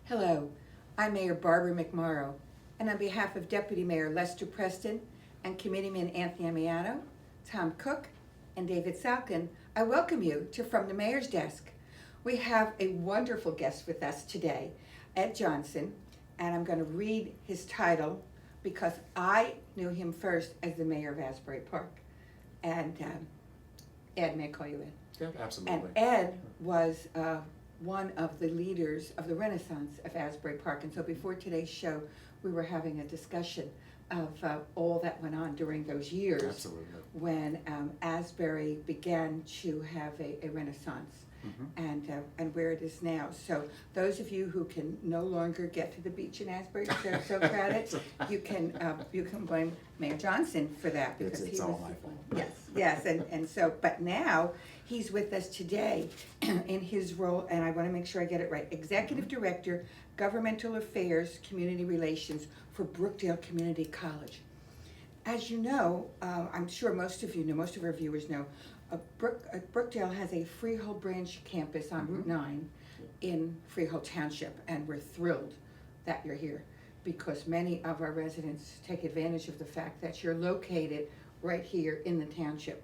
Hello, I'm Mayor Barbara McMorrow, and on behalf of Deputy Mayor Lester Preston and Committeeman Anthony Amiano, Tom Cook, and David Salkin, I welcome you to From the Mayor's Desk. We have a wonderful guest with us today, Ed Johnson, and I'm going to read his title because I knew him first as the mayor of Asbury Park. And Ed, may I call you Ed? Yeah, absolutely. And Ed was one of the leaders of the Renaissance of Asbury Park. And so before today's show, we were having a discussion of all that went on during those years. Absolutely. When Asbury began to have a Renaissance. And where it is now. So those of you who can no longer get to the beach in Asbury because they're so crowded, you can blame Mayor Johnson for that because it's he all was my fault. yes, and so but now he's with us today in his role, and I want to make sure I get it right. Executive Director, Governmental Affairs, Community Relations for Brookdale Community College. As you know, I'm sure most of you know, most of our viewers know, Brookdale has a Freehold branch campus on Route 9 in Freehold Township, and we're thrilled that you're here because many of our residents take advantage of the fact that you're located right here in the township.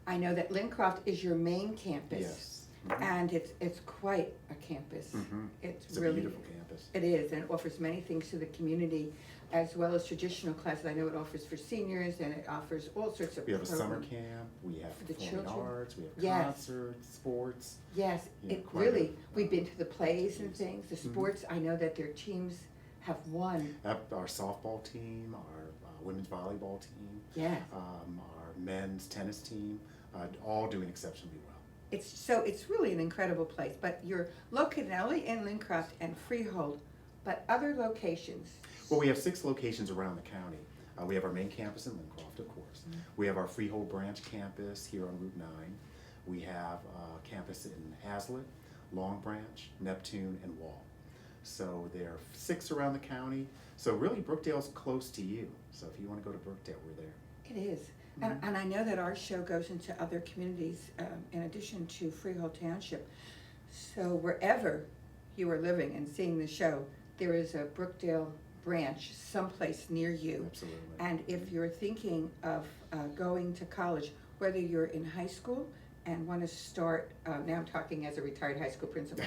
I know that Lincroft is your main campus. Yes. And it's quite a campus. It's really a beautiful campus. It is, and it offers many things to the community, as well as traditional classes. I know it offers for seniors, and it offers all sorts of We have a summer programs. camp, we have For the performing children. arts, we have Yes. concerts, sports. Yes, Yeah, it quite really, a- we've been to the plays and things, the Mhm. sports, I know that their teams have won. Our softball team, our women's volleyball team, Yes, our men's tennis team, all doing exceptionally well. it's really an incredible place, but you're located not only in Lincroft and Freehold, but other locations. Well, we have 6 locations around the county. We have our main campus in Lincroft, of course. We have our Freehold branch campus here on Route 9. We have a campus in Hazlet, Long Branch, Neptune, and Wall. So there are 6 around the county. So really Brookdale's close to you. So if you want to go to Brookdale, we're there. It is, and I know that our show goes into other communities in addition to Freehold Township. So wherever you are living and seeing the show, there is a Brookdale branch someplace near you. Absolutely. And if you're thinking of going to college, whether you're in high school and want to start, now I'm talking as a retired high school principal,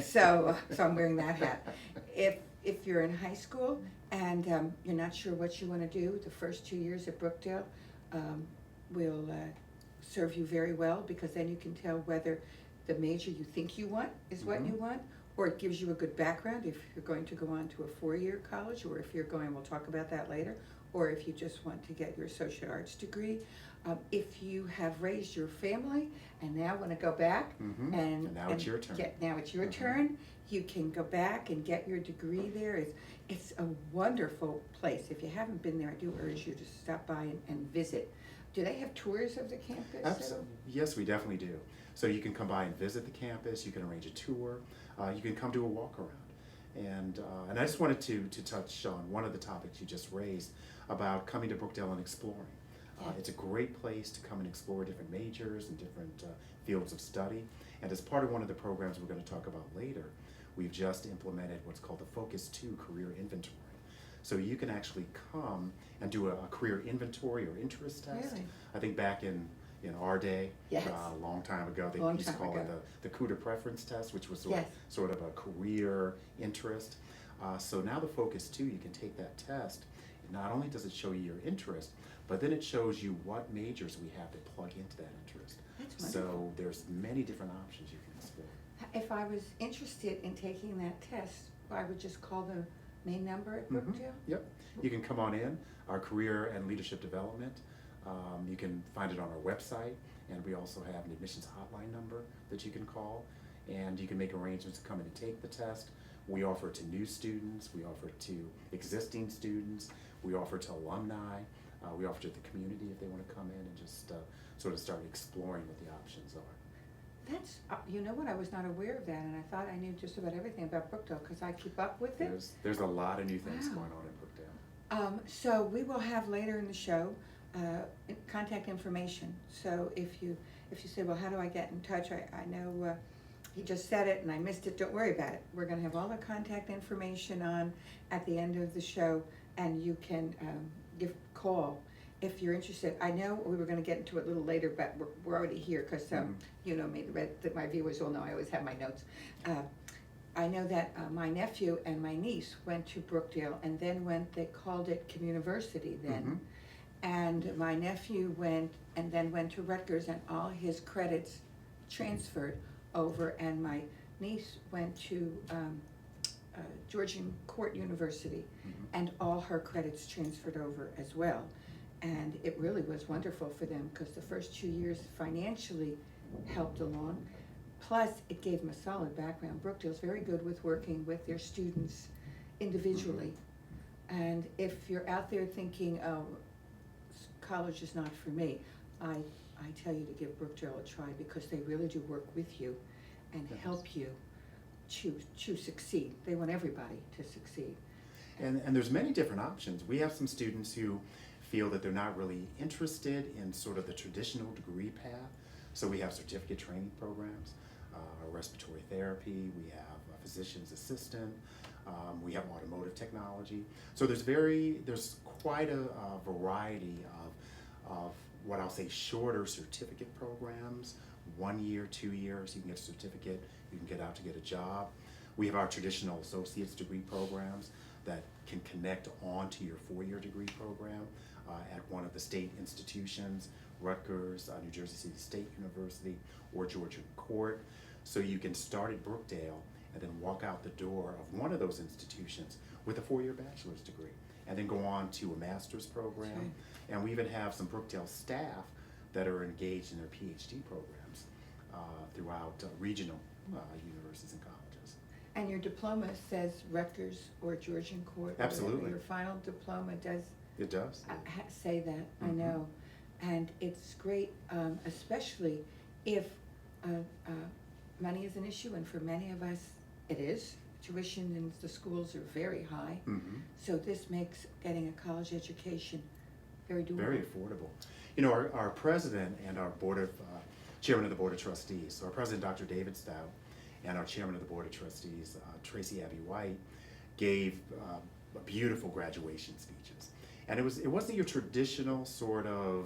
so I'm wearing that hat. If you're in high school and you're not sure what you want to do, the first 2 years at Brookdale will serve you very well, because then you can tell whether the major you think you want is what you want, or it gives you a good background if you're going to go on to a 4-year college, or if you're going, we'll talk about that later, or if you just want to get your associate arts degree. If you have raised your family and now want to go back And now it's your turn. now it's your turn, you can go back and get your degree there. It's a wonderful place. If you haven't been there, I do urge you to stop by and visit. Do they have tours of the campus? Absolutely. Yes, we definitely do. So you can come by and visit the campus, you can arrange a tour, you can come do a walk around. And I just wanted to touch on one of the topics you just raised about coming to Brookdale and exploring. It's a great place to come and explore different majors and different fields of study. And as part of one of the programs we're going to talk about later, we've just implemented what's called the Focus 2 Career Inventory. So you can actually come and do a career inventory or interest test. Really? I think back in our day, Yes. a long time ago, they Long used to time call it ago. the CUDA preference test, which was Yes. sort of a career interest. So now the Focus 2, you can take that test. Not only does it show you your interest, but then it shows you what majors we have that plug into that interest. That's So wonderful. there's many different options you can explore. If I was interested in taking that test, I would just call the main number at Brookdale? Yep. You can come on in, our career and leadership development. You can find it on our website, and we also have an admissions hotline number that you can call, and you can make arrangements to come in and take the test. We offer it to new students, we offer it to existing students, we offer it to alumni, we offer it to the community if they want to come in and just sort of start exploring what the options are. That's, you know what, I was not aware of that, and I thought I knew just about everything about Brookdale, because I keep up with it. There's a lot of new things Wow. going on in Brookdale. So we will have later in the show contact information. So if you say, well, how do I get in touch? I know he just said it and I missed it, don't worry about it. We're gonna have all the contact information on at the end of the show, and you can call if you're interested. I know we were gonna get into it a little later, but we're already here, because you know me, that my viewers will know I always have my notes. I know that my nephew and my niece went to Brookdale, and then they called it Communiversity then. And my nephew went to Rutgers, and all his credits transferred over, and my niece went to Georgian Court University, and all her credits transferred over as well. And it really was wonderful for them, because the first 2 years financially helped along. Plus, it gave them a solid background. Brookdale's very good with working with their students individually. And if you're out there thinking, oh, college is not for me, I tell you to give Brookdale a try, because they really do work with you and help you to succeed. They want everybody to succeed. And there's many different options. We have some students who feel that they're not really interested in sort of the traditional degree path. So we have certificate training programs, respiratory therapy, we have a physician's assistant, we have automotive technology. So there's quite a variety of what I'll say shorter certificate programs, 1 year, 2 years, you can get a certificate, you can get out to get a job. We have our traditional associate's degree programs that can connect on to your 4-year degree program at one of the state institutions, Rutgers, New Jersey City State University, or Georgian Court. So you can start at Brookdale and then walk out the door of one of those institutions with a 4-year bachelor's degree, and then go on to a master's program. Right. And we even have some Brookdale staff that are engaged in their PhD programs throughout regional universities and colleges. And your diploma says Rutgers or Georgian Court? Absolutely. Your final diploma does? It does. Say that, I know. And it's great, especially if money is an issue, and for many of us it is. Tuition in the schools are very high. So this makes getting a college education very doable. Very affordable. You know, our president and our chairman of the board of trustees, so our president, Dr. David Stout, and our chairman of the board of trustees, Tracy Abbey White, gave beautiful graduation speeches. And it wasn't your traditional sort of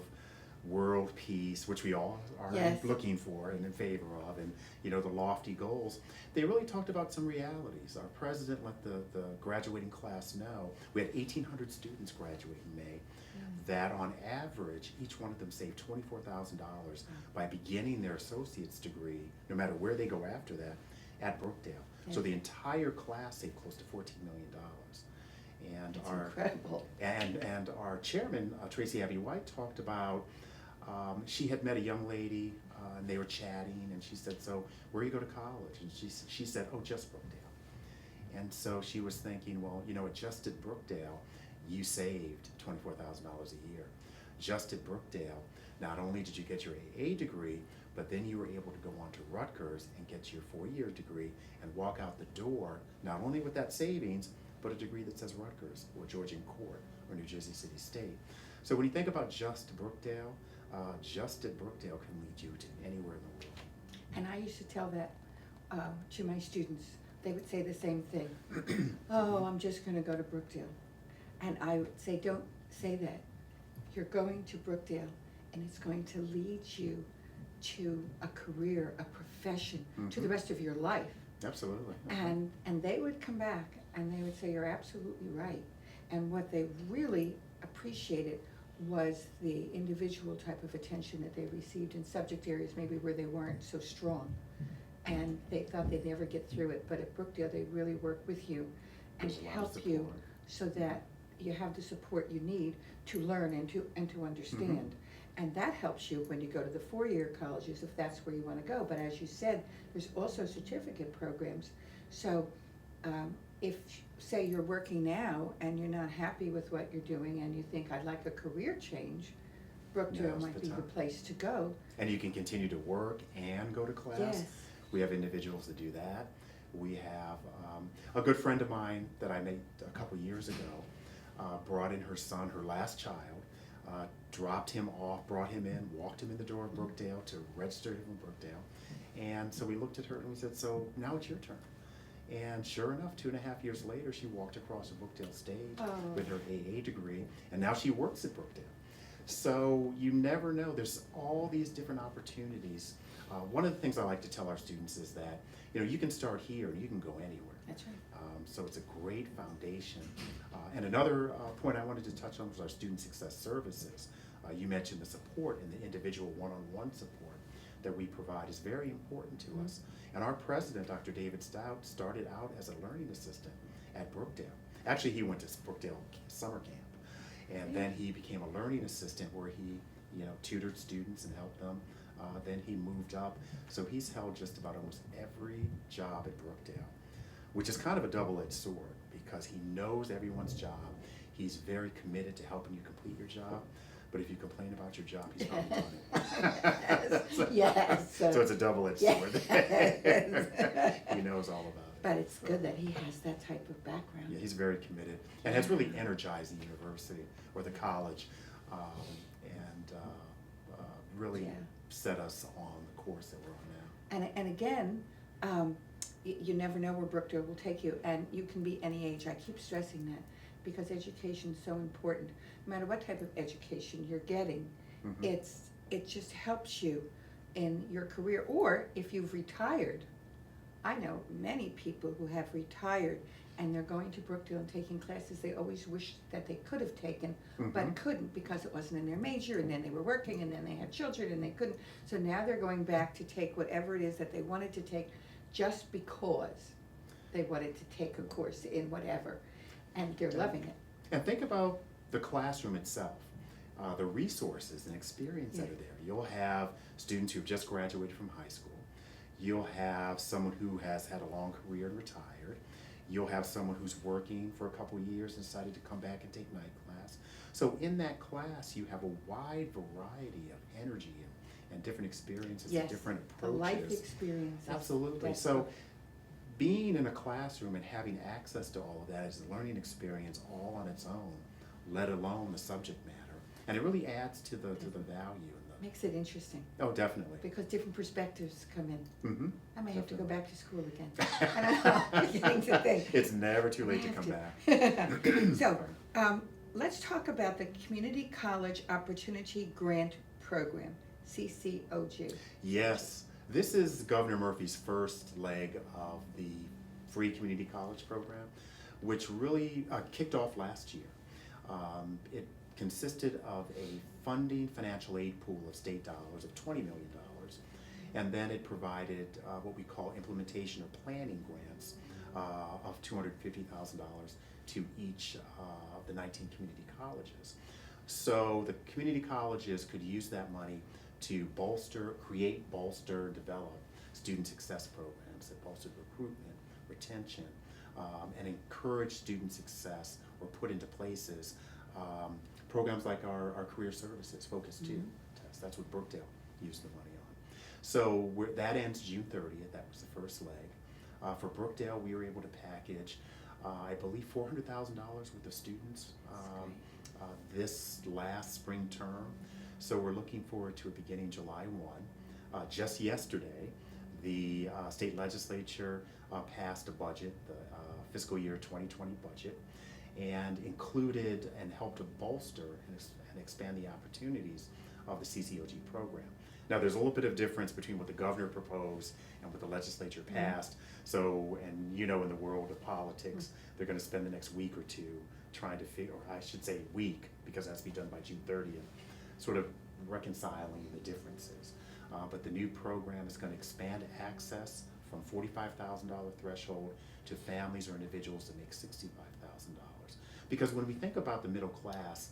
world peace, which we all are looking for and in favor of, and you know, the lofty goals. They really talked about some realities. Our president let the graduating class know, we had 1,800 students graduate in May, that on average, each one of them saved $24,000 by beginning their associate's degree, no matter where they go after that, at Brookdale. So the entire class saved close to $14 million. And That's incredible. And our chairman, Tracy Abbey White, talked about she had met a young lady and they were chatting, and she said, so where do you go to college? And she said, oh, just Brookdale. And so she was thinking, well, you know, just at Brookdale, you saved $24,000 a year. Just at Brookdale, not only did you get your AA degree, but then you were able to go on to Rutgers and get your 4-year degree and walk out the door, not only with that savings, but a degree that says Rutgers or Georgian Court or New Jersey City State. So when you think about just Brookdale, just at Brookdale can lead you to anywhere in the world. And I used to tell that to my students. They would say the same thing. Oh, I'm just going to go to Brookdale. And I would say, don't say that. You're going to Brookdale, and it's going to lead you to a career, a profession, to the rest of your life. Absolutely. And they would come back and they would say, you're absolutely right. And what they really appreciated was the individual type of attention that they received in subject areas maybe where they weren't so strong. And they thought they'd never get through it, but at Brookdale they really work with you and help you so that you have the support you need to learn and to understand. And that helps you when you go to the 4-year colleges, if that's where you want to go. But as you said, there's also certificate programs. So if, say, you're working now and you're not happy with what you're doing and you think, I'd like a career change, Brookdale might be the place to go. And you can continue to work and go to class. Yes. We have individuals that do that. We have a good friend of mine that I met a couple years ago, brought in her son, her last child, dropped him off, brought him in, walked him in the door of Brookdale to register him in Brookdale, And so we looked at her and we said, so now it's your turn. And sure enough, 2.5 years later, she walked across the Brookdale stage with her AA degree, and now she works at Brookdale. So you never know. There's all these different opportunities. One of the things I like to tell our students is that, you can start here and you can go anywhere. That's right. So it's a great foundation. And another point I wanted to touch on was our student success services. You mentioned the support and the individual one-on-one support that we provide is very important to us. And our president, Dr. David Stout, started out as a learning assistant at Brookdale. Actually, he went to Brookdale summer camp, and then he became a learning assistant where he, tutored students and helped them. Then he moved up, so he's held just about almost every job at Brookdale, which is kind of a double-edged sword because he knows everyone's job. He's very committed to helping you complete your job. But if you complain about your job, he's probably done it. Yes. So it's a double-edged sword. Yes. He knows all about it. But it's good that he has that type of background. Yeah, he's very committed and has really energized the university or the college, and really set us on the course that we're on now. And again, you never know where Brookdale will take you, and you can be any age. I keep stressing that because education is so important. No matter what type of education you're getting, it just helps you in your career. Or if you've retired, I know many people who have retired and they're going to Brookdale and taking classes they always wished that they could have taken, but couldn't because it wasn't in their major, and then they were working, and then they had children and they couldn't. So now they're going back to take whatever it is that they wanted to take just because they wanted to take a course in whatever, and they're loving it. And think about the classroom itself, the resources and experience that are there. You'll have students who've just graduated from high school. You'll have someone who has had a long career and retired. You'll have someone who's working for a couple of years and decided to come back and take night class. So in that class, you have a wide variety of energy and different experiences and different approaches. The life experience. Absolutely. So being in a classroom and having access to all of that is a learning experience all on its own, let alone the subject matter. And it really adds to the value. Makes it interesting. Oh, definitely. Because different perspectives come in. I may have to go back to school again. Definitely. I don't know, I'm beginning to think. It's never too late to come back. So, let's talk about the Community College Opportunity Grant Program, CCOG. Yes, this is Governor Murphy's first leg of the free community college program, which really kicked off last year. It consisted of a funding financial aid pool of state dollars of $20 million, and then it provided what we call implementation or planning grants of $250,000 to each of the 19 community colleges. So the community colleges could use that money to create, develop student success programs that bolstered recruitment, retention, and encourage student success, or put into places programs like our career services, Focus 2 test. That's what Brookdale used the money on. So that ends June 30th. That was the first leg. For Brookdale, we were able to package, I believe, $400,000 worth of students this last spring term. So we're looking forward to it beginning July 1. Just yesterday, the state legislature passed a budget, the fiscal year 2020 budget, and included and helped to bolster and expand the opportunities of the CCOG program. Now, there's a little bit of difference between what the governor proposed and what the legislature passed. So, and in the world of politics, they're going to spend the next week or two trying to figure, or I should say week, because it has to be done by June 30th, sort of reconciling the differences. But the new program is going to expand access from $45,000 threshold to families or individuals that make $65,000. Because when we think about the middle class,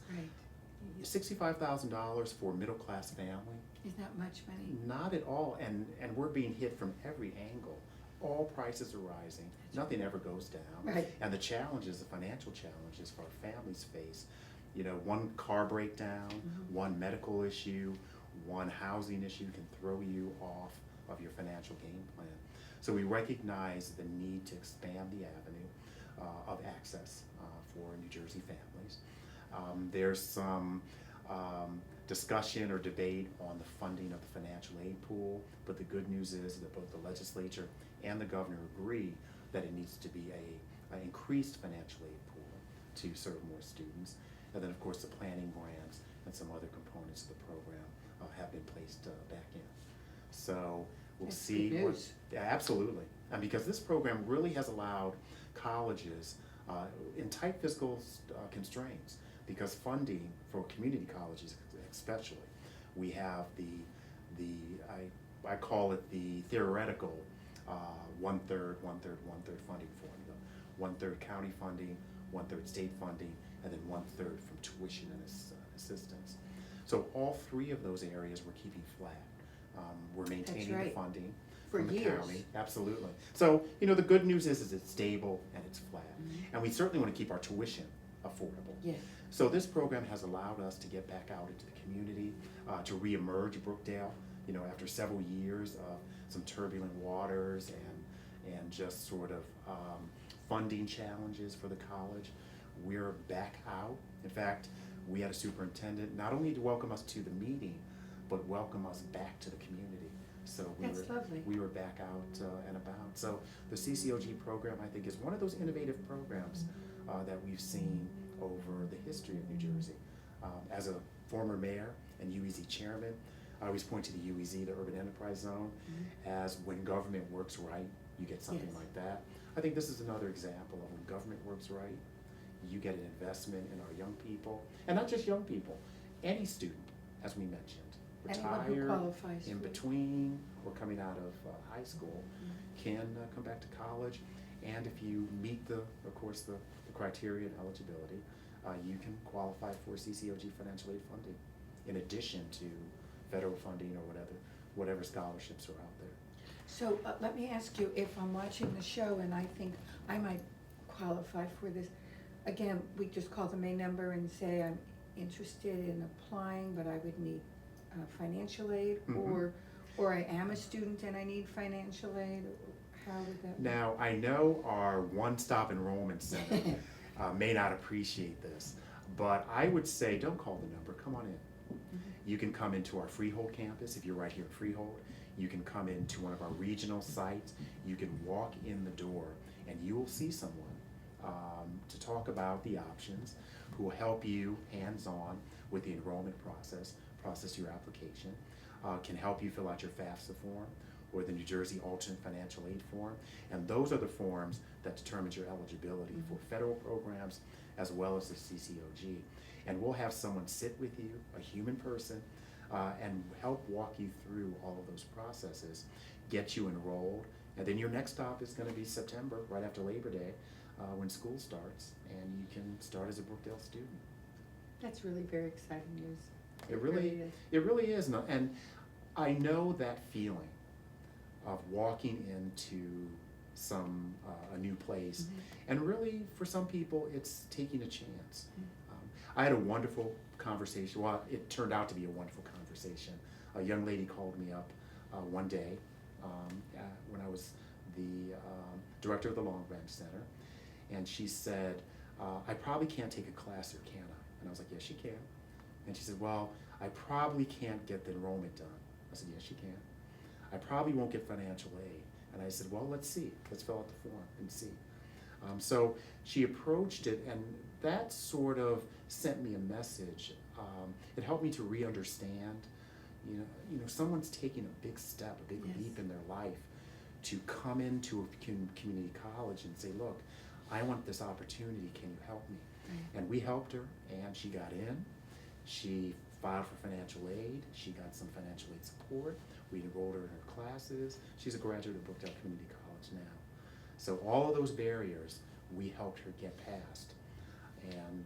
$65,000 for a middle class family is not much money. Not at all, and we're being hit from every angle. All prices are rising. Nothing ever goes down. Right. And the challenges, the financial challenges for our families face, one car breakdown, one medical issue, one housing issue can throw you off of your financial game plan. So we recognize the need to expand the avenue of access for New Jersey families. There's some discussion or debate on the funding of the financial aid pool, but the good news is that both the legislature and the governor agree that it needs to be a increased financial aid pool to serve more students. And then, of course, the planning grants and some other components of the program have been placed back in. So we'll That's see. good news. Yeah, absolutely. And because this program really has allowed colleges in tight fiscal constraints, because funding for community colleges especially, we have I call it the theoretical one-third funding formula. 1/3 county funding, 1/3 state funding, and then 1/3 from tuition and assistance. So all three of those areas we're keeping flat. We're maintaining right. the funding For from the years. county. Absolutely. So, the good news is it's stable and it's flat. Mm-hmm. And we certainly want to keep our tuition affordable. Yeah. So this program has allowed us to get back out into the community, to reemerge Brookdale, after several years of some turbulent waters and just sort of funding challenges for the college. We're back out. In fact, we had a superintendent not only to welcome us to the meeting, but welcome us back to the community. So That's lovely. we were back out and about. So the CCOG program, I think, is one of those innovative programs that we've seen over the history of New Jersey. As a former mayor and UEZ chairman, I always point to the UEZ, the Urban Enterprise Zone, as when government works right, you get something Yes. like that. I think this is another example of when government works right, you get an investment in our young people, and not just young people, any student, as we mentioned, Anyone who retired, qualifies in for it. between, or coming out of high school, can come back to college. And if you meet of course, the criteria and eligibility, you can qualify for CCOG financial aid funding, in addition to federal funding or whatever scholarships are out there. So let me ask you, if I'm watching the show and I think I might qualify for this, again, we just call the main number and say I'm interested in applying, but I would need financial aid, Mhm. or I am a student and I need financial aid. How would that work? Now, I know our one-stop enrollment center may not appreciate this, but I would say, don't call the number, come on in. You can come into our Freehold campus if you're right here at Freehold. You can come into one of our regional sites. You can walk in the door and you will see someone to talk about the options, who will help you hands-on with the enrollment process your application, can help you fill out your FAFSA form or the New Jersey Alternate Financial Aid form. And those are the forms that determine your eligibility for federal programs as well as the CCOG. And we'll have someone sit with you, a human person, and help walk you through all of those processes, get you enrolled. And then your next stop is going to be September, right after Labor Day, when school starts, and you can start as a Brookdale student. That's really very exciting news. It really is. And I know that feeling of walking into a new place, and really for some people it's taking a chance. I had a wonderful conversation. Well, it turned out to be a wonderful conversation. A young lady called me up one day when I was the director of the Long Branch Center, and she said, I probably can't take a class here, can I? And I was like, yes, you can. And she said, well, I probably can't get the enrollment done. I said, yes, you can. I probably won't get financial aid. And I said, well, let's see. Let's fill out the form and see. So she approached it, and that sort of sent me a message. It helped me to re-understand, someone's taking a big step, a big leap in their life to come into a community college and say, look, I want this opportunity, can you help me? And we helped her, and she got in. She filed for financial aid. She got some financial aid support. We enrolled her in her classes. She's a graduate of Brookdale Community College now. So all of those barriers, we helped her get past. And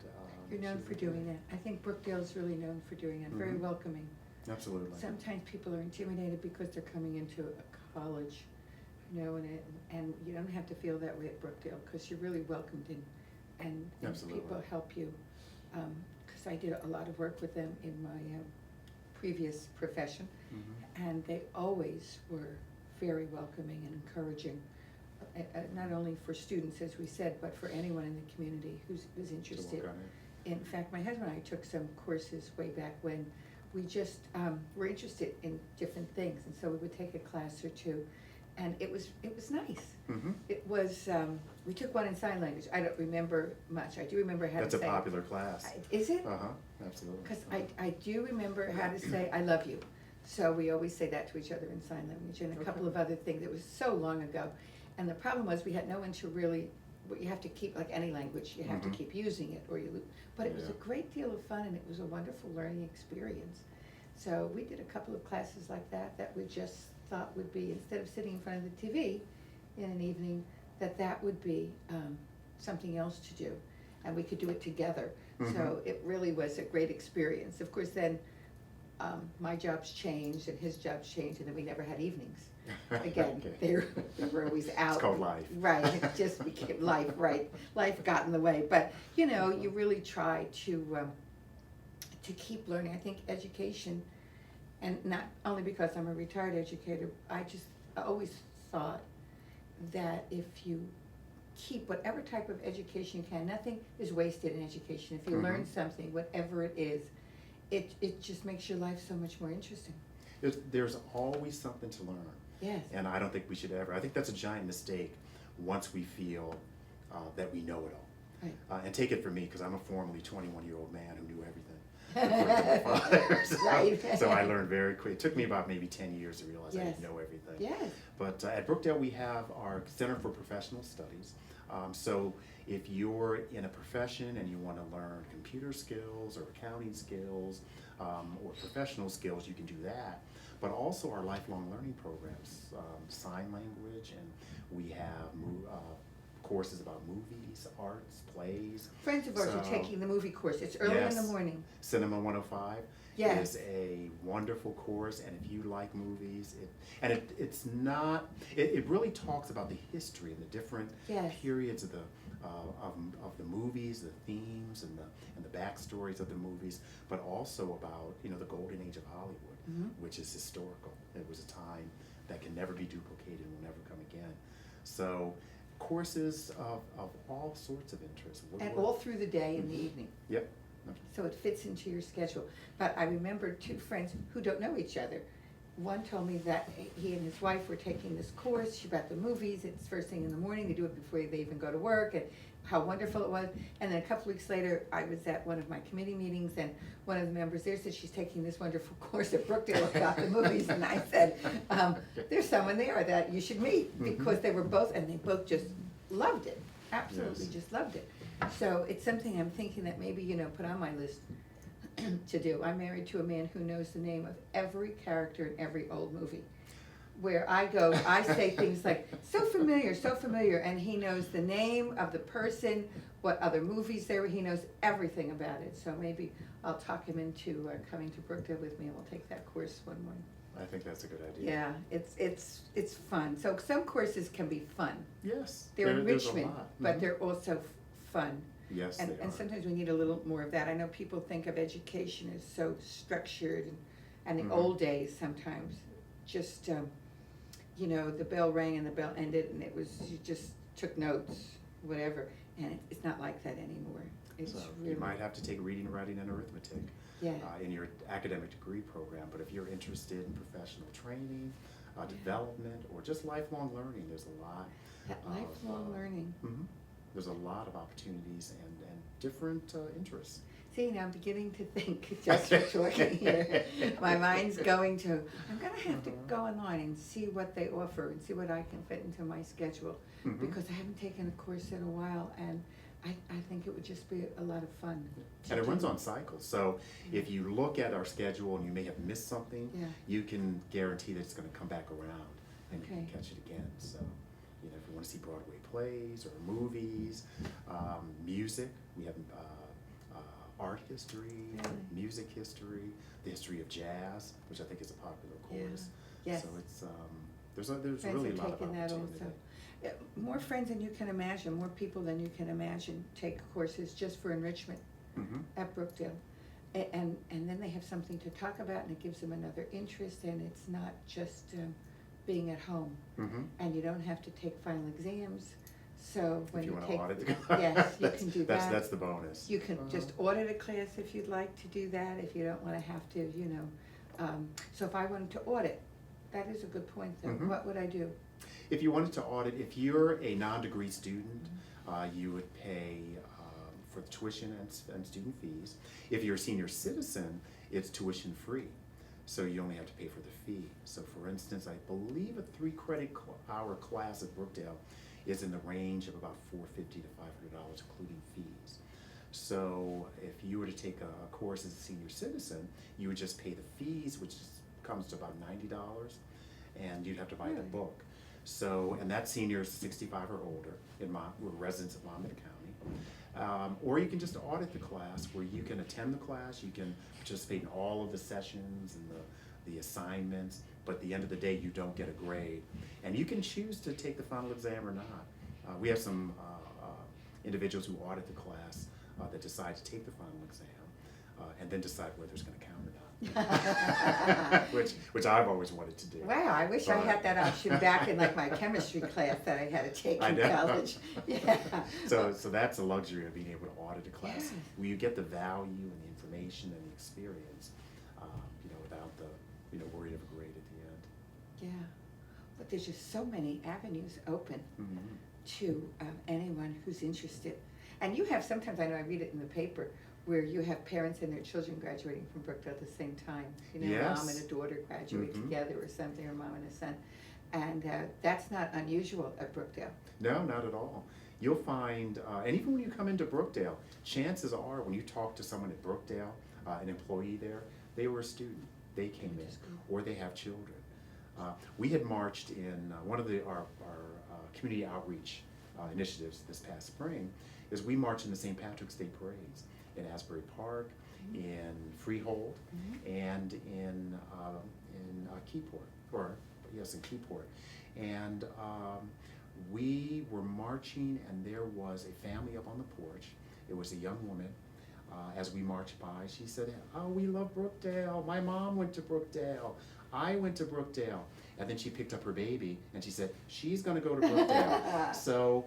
You're known for doing that. I think Brookdale is really known for doing that, very welcoming. Absolutely. Sometimes people are intimidated because they're coming into a college, and you don't have to feel that way at Brookdale, because you're really welcomed in, and Absolutely. people help you. Because I did a lot of work with them in my previous profession, and they always were very welcoming and encouraging, not only for students, as we said, but for anyone in the community who's interested. In fact, my husband and I took some courses way back when we just were interested in different things, and so we would take a class or two, and it was nice. Mm-hmm. It was, we took one in sign language. I don't remember much. I do remember how to say. That's a popular class. Is it? Uh-huh, absolutely. Because I do remember how to say "I love you," so we always say that to each other in sign language, and a couple of other things. It was so long ago, and the problem was we had no one to really. You have to keep, like any language, you have to keep using it, or you lose. But it was a great deal of fun, and it was a wonderful learning experience. So we did a couple of classes like that we just thought would be, instead of sitting in front of the TV in an evening, that would be something else to do, and we could do it together. So it really was a great experience. Of course, then my jobs changed and his jobs changed, and then we never had evenings. Again, they were always out. It's called life. Right, it just became life, right. Life got in the way, but, you know, you really try to keep learning. I think education, and not only because I'm a retired educator, I always thought that if you keep whatever type of education you can, nothing is wasted in education. If you learn something, whatever it is, it just makes your life so much more interesting. There's always something to learn. Yes. And I don't think we should ever, I think that's a giant mistake once we feel that we know it all. Right. And take it from me, because I'm a formerly 21-year-old man who knew everything. According to my father. Right. So I learned very quick. It took me about maybe 10 years to realize I didn't know everything. Yes. But at Brookdale, we have our Center for Professional Studies. So if you're in a profession and you want to learn computer skills or accounting skills or professional skills, you can do that. But also our lifelong learning programs, sign language, and we have courses about movies, arts, plays. Friends of ours are taking the movie course. It's early in the morning. Cinema 105 is a wonderful course, and if you like movies, it really talks about the history and the different periods of the movies, the themes and the backstories of the movies, but also about the golden age of Hollywood, which is historical. It was a time that can never be duplicated and will never come again. So courses of all sorts of interests. And all through the day and the evening. Yep. So it fits into your schedule. But I remember two friends who don't know each other. One told me that he and his wife were taking this course about the movies. It's first thing in the morning. They do it before they even go to work, and how wonderful it was. And then a couple weeks later, I was at one of my committee meetings, and one of the members there said she's taking this wonderful course at Brookdale about the movies. And I said, there's someone there that you should meet, because they were both, and they both just loved it. Absolutely just loved it. So it's something I'm thinking that maybe, put on my list to do. I'm married to a man who knows the name of every character in every old movie. Where I go, I say things like, so familiar, and he knows the name of the person, what other movies there were, he knows everything about it. So maybe I'll talk him into coming to Brookdale with me, and we'll take that course one morning. I think that's a good idea. Yeah, it's fun. So some courses can be fun. Yes. They're enrichment, there's a lot. but they're also fun. Yes, they are. And sometimes we need a little more of that. I know people think of education as so structured, and the old days sometimes just, the bell rang and the bell ended, and it was, you just took notes, whatever, and it's not like that anymore. It's really, you might have to take reading, writing, and arithmetic in your academic degree program, but if you're interested in professional training, development, or just lifelong learning, there's a lot. That lifelong learning. There's a lot of opportunities and different interests. See, now I'm beginning to think, just for talking here, my mind's going to, I'm going to have to go online and see what they offer and see what I can fit into my schedule, because I haven't taken a course in a while, and I think it would just be a lot of fun. And it runs on cycles, so if you look at our schedule and you may have missed something, you can guarantee that it's going to come back around and you can catch it again. So, if you want to see Broadway plays or movies, music, we have art history, music history, the history of jazz, which I think is a popular course. Yes. So it's there's really a lot of opportunity. More friends than you can imagine, more people than you can imagine take courses just for enrichment at Brookdale. And then they have something to talk about, and it gives them another interest, and it's not just being at home. And you don't have to take final exams, So when If you you want take, to audit the class. yes, you can do that. That's the bonus. You can just audit a class if you'd like to do that, if you don't wanna have to, you know. So if I wanted to audit, that is a good point though, Mhm. what would I do? If you wanted to audit, if you're a non-degree student, you would pay for the tuition and student fees. If you're a senior citizen, it's tuition free, so you only have to pay for the fee. So for instance, I believe a 3-credit-hour class at Brookdale is in the range of about $450 to $500, including fees. So if you were to take a course as a senior citizen, you would just pay the fees, which comes to about $90, and you'd have to buy the Really? book. So, and that senior is 65 or older, we're residents of Monmouth County. Or you can just audit the class, where you can attend the class, you can participate in all of the sessions and the assignments, but at the end of the day, you don't get a grade. And you can choose to take the final exam or not. We have some individuals who audit the class that decide to take the final exam and then decide whether it's going to count or not. which I've always wanted to do. Wow, I wish I had that option back in like my chemistry class that I had to take in college. Yeah. So that's a luxury of being able to audit a class, Yes. where you get the value and the information and the experience, without the worry of a grade at the end. Yeah, but there's just so many avenues open Mm-hmm. to anyone who's interested. And you have, sometimes I know I read it in the paper, where you have parents and their children graduating from Brookdale at the same time. You know, Yes. mom and a daughter graduate Mhm. together or something, or mom and a son. And that's not unusual at Brookdale. No, not at all. You'll find, and even when you come into Brookdale, chances are when you talk to someone at Brookdale, an employee there, they were a student. They came in, That's good. or they have children. We had marched in one of our community outreach initiatives this past spring. Is we marched in the St. Patrick's Day parades in Asbury Park, in Freehold, and in Keyport, in Keyport. And we were marching, and there was a family up on the porch. It was a young woman. As we marched by, she said, "Oh, we love Brookdale. My mom went to Brookdale. I went to Brookdale." And then she picked up her baby, and she said, "She's going to go to Brookdale." So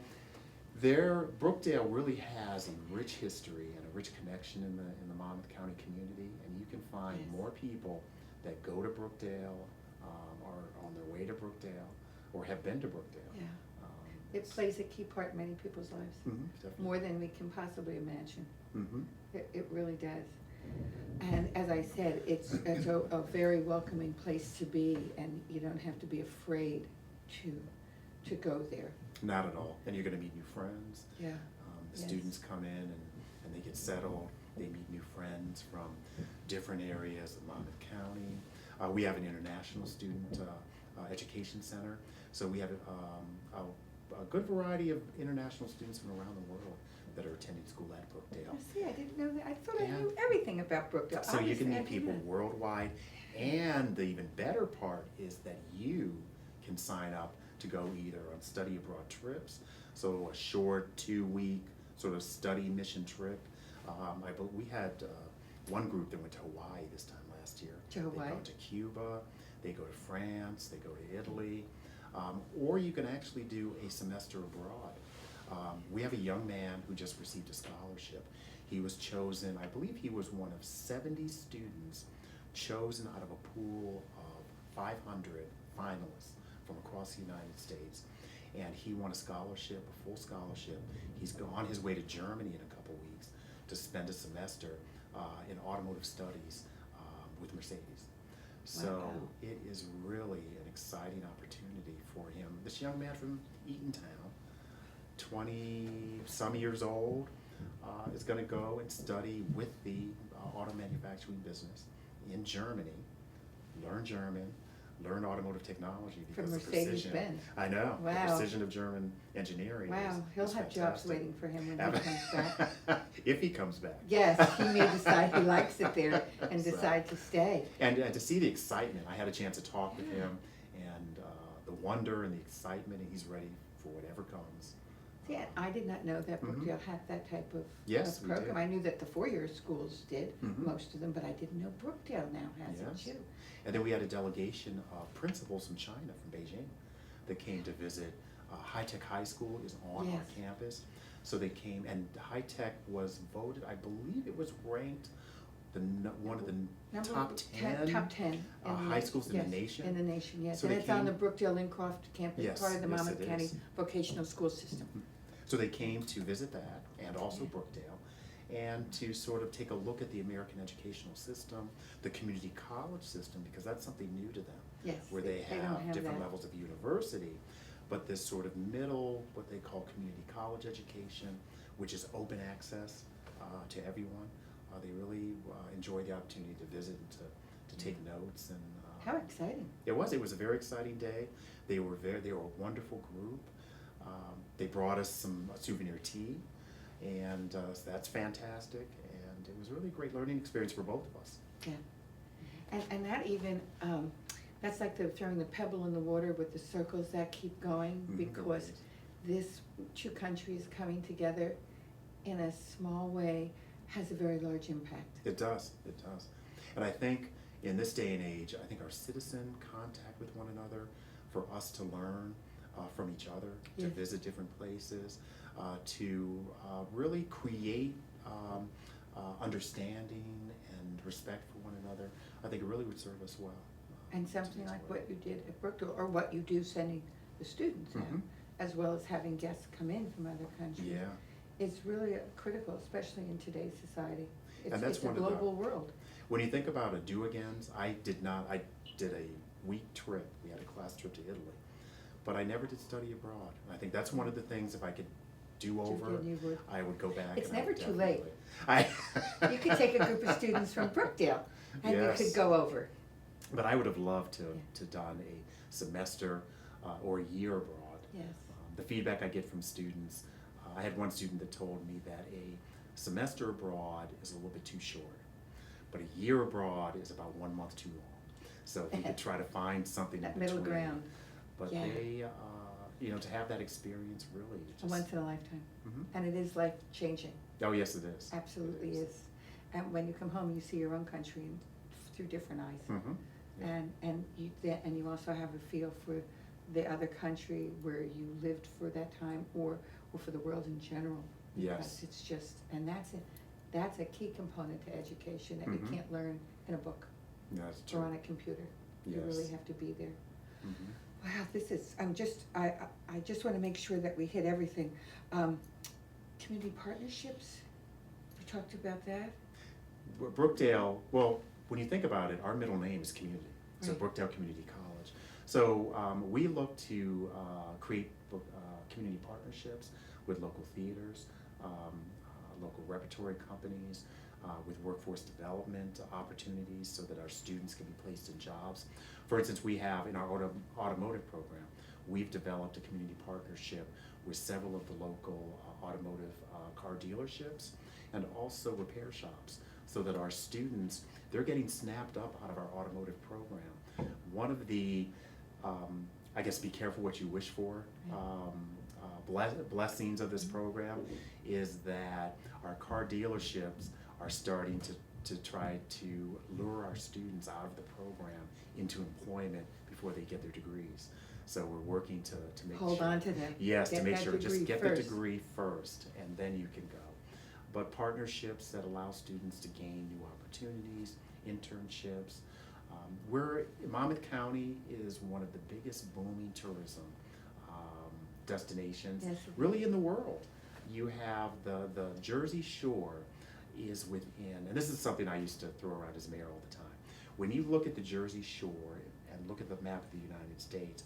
Brookdale really has a rich history and a rich connection in the Monmouth County community, and you can find Yes. more people that go to Brookdale, are on their way to Brookdale, or have been to Brookdale. Yeah. It plays a key part in many people's lives, Definitely. more than we can possibly imagine. Mm-hmm. It really does. And as I said, it's a very welcoming place to be, and you don't have to be afraid to go there. Not at all. And you're going to meet new friends. Yeah. The Yes. students come in and they get settled. They meet new friends from different areas of Monmouth County. We have an international student education center, so we have a good variety of international students from around the world that are attending school at Brookdale. See, I didn't know that. I thought I Yeah. knew everything about Brookdale. So you can Obviously, I meet people didn't. worldwide, and the even better part is that you can sign up to go either on study abroad trips, so a short 2-week sort of study mission trip. We had one group that went to Hawaii this time last year. To Hawaii? They go to Cuba, they go to France, they go to Italy, or you can actually do a semester abroad. We have a young man who just received a scholarship. He was chosen, I believe he was one of 70 students chosen out of a pool of 500 finalists from across the United States. And he won a scholarship, a full scholarship. He's on his way to Germany in a couple weeks to spend a semester in automotive studies with Mercedes. So Wow. it is really an exciting opportunity for him. This young man from Eatontown, 20-some years old, is going to go and study with the auto manufacturing business in Germany, learn German, learn automotive technology, because From the precision. Mercedes-Benz. I know. Wow. The precision of German engineering. Wow, he'll is have jobs fantastic. waiting for him when he comes back. If he comes back. Yes, he may decide he likes it there and So- decide to stay. And to see the excitement, I had a chance to talk with him, and the wonder and the excitement, and he's ready for whatever comes. Yeah, I did not know that Mhm. Brookdale had that type of Yes, we program. did. I knew that the four-year schools did, Mhm. most of them, but I didn't know Brookdale now has it Yes. too. And then we had a delegation of principals from China, from Beijing, that came to visit High Tech High School is on our Yes. campus. So they came, and High Tech was voted, I believe it was ranked one of the Number top 10 top 10 in high schools in the yes, nation. in the nation, yes. So and they it's on the came- Brookdale Incroft campus, Yes, part of the yes, Monmouth it County is. vocational school system. So they came to visit that, and also Yeah. Brookdale, and to sort of take a look at the American educational system, the community college system, because that's something new to them. Yes, Where they don't have different that. levels of university, but this sort of middle, what they call community college education, which is open access to everyone. They really enjoy the opportunity to visit and to take notes. And How exciting. it was a very exciting day. They were a wonderful group. They brought us some souvenir tea, and so that's fantastic. And it was really a great learning experience for both of us. Yeah. And that even, that's like the throwing the pebble in the water with the circles that keep going, Mhm, because this two countries coming together in a small way has a very large impact. It does. And I think in this day and age, I think our citizen contact with one another, for us to learn from each other, to Yes. visit different places, to really create understanding and respect for one another, I think it really would serve us well. And something like what you did at Brookdale, or what you do sending the students out, Mhm. as well as having guests come in from other countries. Yeah. It's really critical, especially in today's society. And that's It's a one of the- global world. When you think about a do-agains, I did a week trip, we had a class trip to Italy, but I never did study abroad. And I think that's one of the things, if I could do over, again, you would. I would go back. It's and I would never too late. definitely- You could take a group of students from Brookdale, and you Yes. could go over. But I would have loved to Yeah. done a semester or a year abroad. Yes. The feedback I get from students, I had one student that told me that a semester abroad is a little bit too short, but a year abroad is about 1 month too long. So if we could try to find something in That between. middle ground, But Yeah. they, to have that experience really a just. once in a lifetime. Mhm. And it is life-changing, Oh, yes, it is. absolutely It is. And when you come home, you see your own country through different eyes. Mhm. Yeah. And you also have a feel for the other country where you lived for that time, or for the world in general. Yes. Because it's just, and that's a key component to education that you Mhm. can't learn in a book That's or true. on a computer. You Yes. really have to be there. Mhm. Wow, I just wanna make sure that we hit everything. Community partnerships, we talked about that. Brookdale, well, when you think about it, our middle name is community, so Right. Brookdale Community College. So we look to create community partnerships with local theaters, local repertory companies, with workforce development opportunities so that our students can be placed in jobs. For instance, we have in our automotive program, we've developed a community partnership with several of the local automotive car dealerships and also repair shops, so that our students, they're getting snapped up out of our automotive program. One of the, I guess, be careful what you wish for, blessings of this program is that our car dealerships are starting to try to lure our students out of the program into employment before they get their degrees. So we're working to make sure. Hold on to them. Yes, to Get make that sure, just degree get the first. degree first, and then you can go. But partnerships that allow students to gain new opportunities, internships. Monmouth County is one of the biggest booming tourism destinations, Yes, it really in the world. You have the Jersey Shore is within, and this is something I used to throw around as mayor all the time. When you look at the Jersey Shore and look at the map of the United States,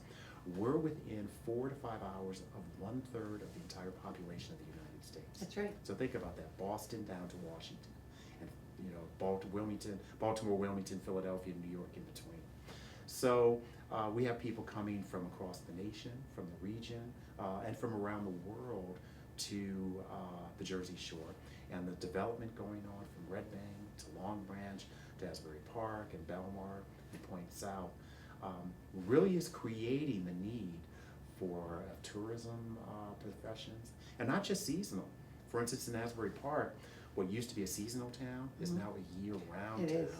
we're within 4 to 5 hours of 1/3 of the entire population of the United States. That's right. So think about that, Boston down to Washington, and Baltimore, Wilmington, Philadelphia, New York in between. So we have people coming from across the nation, from the region, and from around the world to the Jersey Shore, and the development going on from Red Bank to Long Branch to Asbury Park and Belmar and Point South really is creating the need for tourism professions, and not just seasonal. For instance, in Asbury Park, what used to be a seasonal town is Mhm. now a year-round It town. is.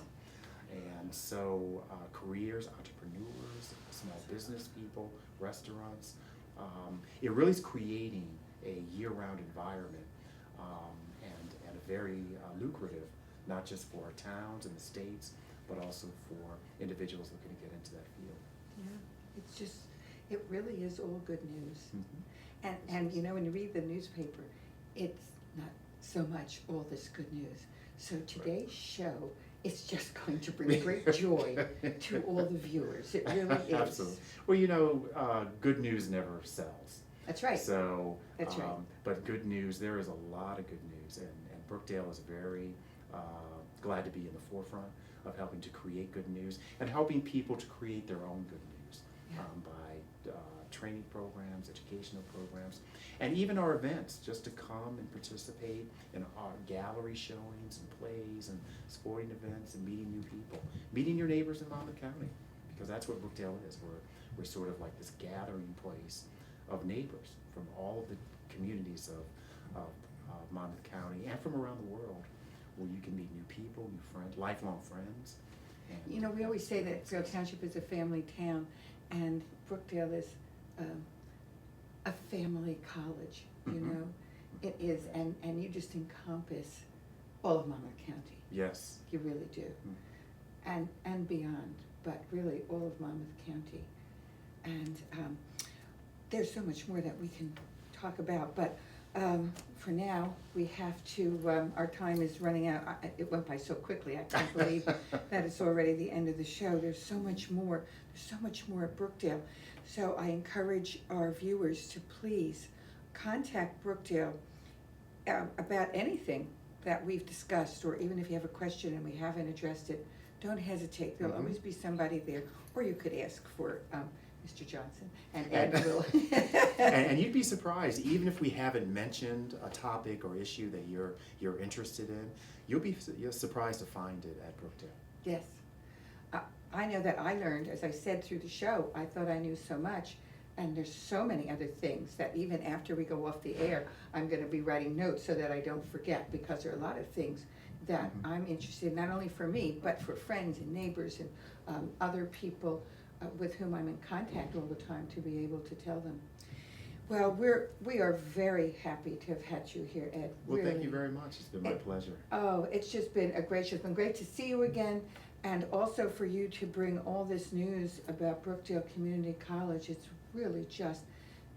And so careers, entrepreneurs, small business people, restaurants, it really is creating a year-round environment, and a very lucrative, not just for our towns and the states, but also for individuals looking to get into that field. Yeah, it's just, it really is all good news. Mhm. And you know, when you read the newspaper, it's not so much all this good news. So today's show is just going to bring great joy to all the viewers. It really is. Absolutely. Well, you know, good news never sells. That's right. So, That's right. but good news, there is a lot of good news, and Brookdale is very glad to be in the forefront of helping to create good news and helping people to create their own good news, Yeah. By training programs, educational programs, and even our events, just to come and participate in our gallery showings and plays and sporting events and meeting new people, meeting your neighbors in Monmouth County, because that's what Brookdale is. We're sort of like this gathering place of neighbors from all of the communities of Monmouth County and from around the world, where you can meet new people, new friends, lifelong friends. And You know, we always say that Brookdale Township is a family town, and Brookdale is a family college, you Mhm. know? It is, and you just encompass all of Monmouth County. Yes. You really do. And beyond, but really all of Monmouth County. And there's so much more that we can talk about, but for now, we have to, our time is running out. It went by so quickly, I can't believe that it's already the end of the show. There's so much more at Brookdale. So I encourage our viewers to please contact Brookdale about anything that we've discussed, or even if you have a question and we haven't addressed it, don't hesitate. There'll Mhm. always be somebody there, or you could ask for Mr. Johnson, and Ed will. And you'd be surprised, even if we haven't mentioned a topic or issue that you're interested in, you're surprised to find it at Brookdale. Yes. I know that I learned, as I said through the show, I thought I knew so much, and there's so many other things that even after we go off the air, I'm gonna be writing notes so that I don't forget, because there are a lot of things that Mhm. I'm interested in, not only for me, but for friends and neighbors and other people with whom I'm in contact all the time, to be able to tell them. Well, we are very happy to have had you here, Ed. Well, thank really. you very much. It's been my pleasure. Oh, it's just been it's been great to see you again, and also for you to bring all this news about Brookdale Community College. It's really just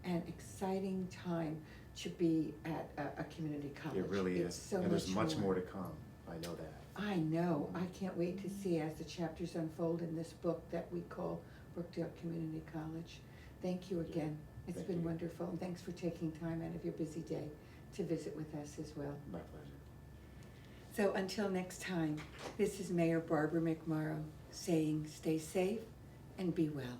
an exciting time to be at a community college. It really It's is. so And there's much more to come. I know that. I know. I can't wait to see as the chapters unfold in this book that we call Brookdale Community College. Thank you again. It's Thank been you. wonderful, and thanks for taking time out of your busy day to visit with us as well. My pleasure. So until next time, this is Mayor Barbara McMorrow saying stay safe and be well.